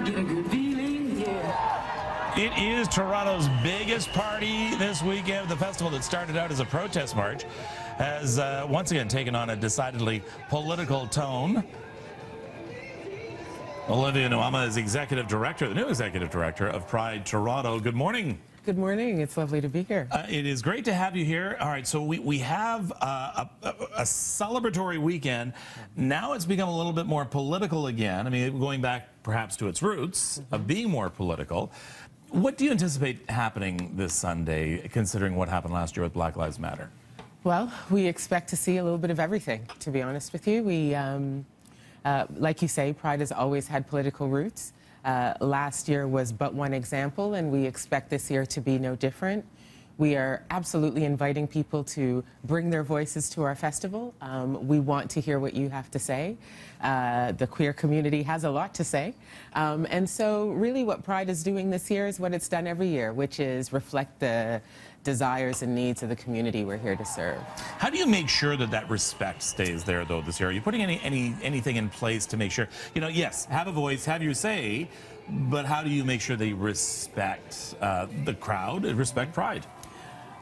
Get a good feeling, yeah. It is Toronto's biggest party this weekend. The festival that started out as a protest march has once again taken on a decidedly political tone. Olivia Nuamah is executive director, the new executive director of Pride Toronto. Good morning. Good morning. It's lovely to be here. It is great to have you here. All right, so we have a celebratory weekend. Now it's become a little bit more political again. I mean, going back perhaps to its roots of being more political. What do you anticipate happening this Sunday, considering what happened last year with Black Lives Matter? Well, we expect to see a little bit of everything, to be honest with you. We, like you say, Pride has always had political roots. Last year was but one example, and we expect this year to be no different. We are absolutely inviting people to bring their voices to our festival. We want to hear what you have to say. The queer community has a lot to say. And so really what Pride is doing this year is what it's done every year, which is reflect the desires and needs of the community we're here to serve. How do you make sure that that respect stays there, though, this year? Are you putting anything in place to make sure, you know, yes, have a voice, have your say, but how do you make sure they respect the crowd and respect Pride?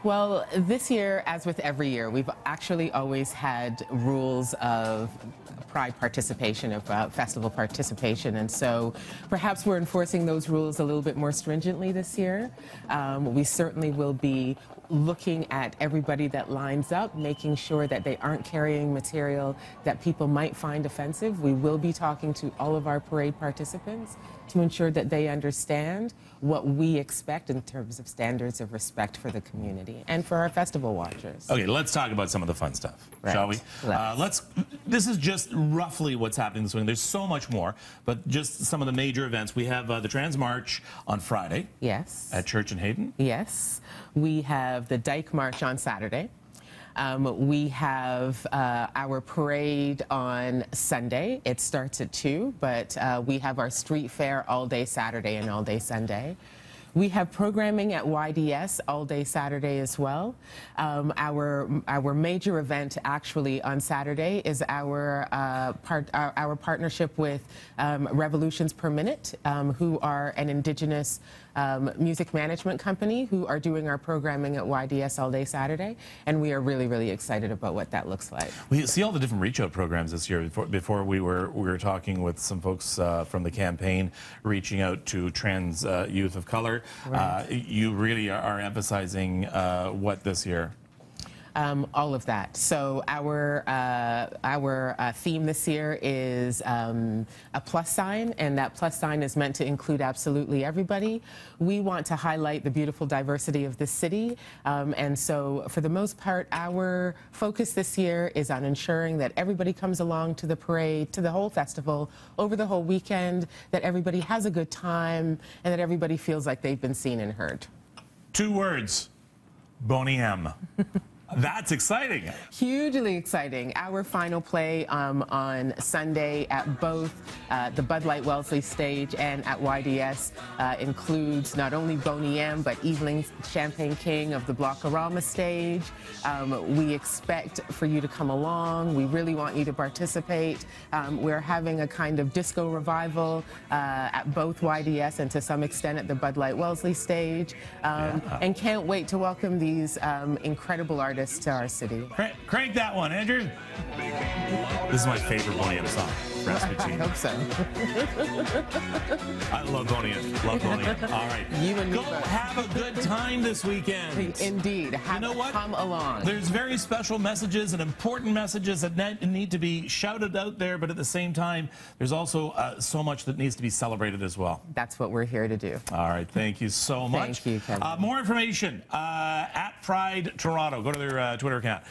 Well, this year, as with every year, we've actually always had rules of Pride participation, of festival participation, and so perhaps we're enforcing those rules a little bit more stringently this year. We certainly will be looking at everybody that lines up, making sure that they aren't carrying material that people might find offensive. We will be talking to all of our parade participants to ensure that they understand what we expect in terms of standards of respect for the community and for our festival watchers. Okay, let's talk about some of the fun stuff, shall we? This is just roughly what's happening this week. There's so much more, but just some of the major events. We have the Trans March on Friday. Yes. At Church in Hayden. Yes. We have the Dyke March on Saturday. We have our parade on Sunday. It starts at 2, but we have our street fair all day Saturday and all day Sunday. We have programming at YDS all day Saturday as well. Our major event actually on Saturday is our partnership with Revolutions Per Minute, who are an Indigenous music management company who are doing our programming at YDS all day Saturday, and we are really, really excited about what that looks like. We see all the different reach out programs this year. Before we were talking with some folks from the campaign reaching out to trans youth of color. Right. You really are emphasizing what this year? All of that. So our theme this year is a plus sign, and that plus sign is meant to include absolutely everybody. We want to highlight the beautiful diversity of this city, and so for the most part, our focus this year is on ensuring that everybody comes along to the parade, to the whole festival, over the whole weekend, that everybody has a good time, and that everybody feels like they've been seen and heard. 2 words, Boney M. That's exciting. Hugely exciting. Our final play on Sunday at both the Bud Light Wellesley stage and at YDS includes not only Boney M, but Evening Champagne King of the Blockorama stage. We expect for you to come along. We really want you to participate. We're having a kind of disco revival at both YDS and to some extent at the Bud Light Wellesley stage. And can't wait to welcome these incredible artists to our city. Crank that one, Andrew. This is my favorite Boney M song. I hope so. I love Boney M. Love Boney M. All right. You and me Go both. have a good time this weekend. Indeed. You know what? Come along. There's very special messages and important messages that need to be shouted out there, but at the same time, there's also so much that needs to be celebrated as well. That's what we're here to do. All right. Thank you so much. Thank you, Kevin. More information at Pride Toronto. Go to their Twitter account.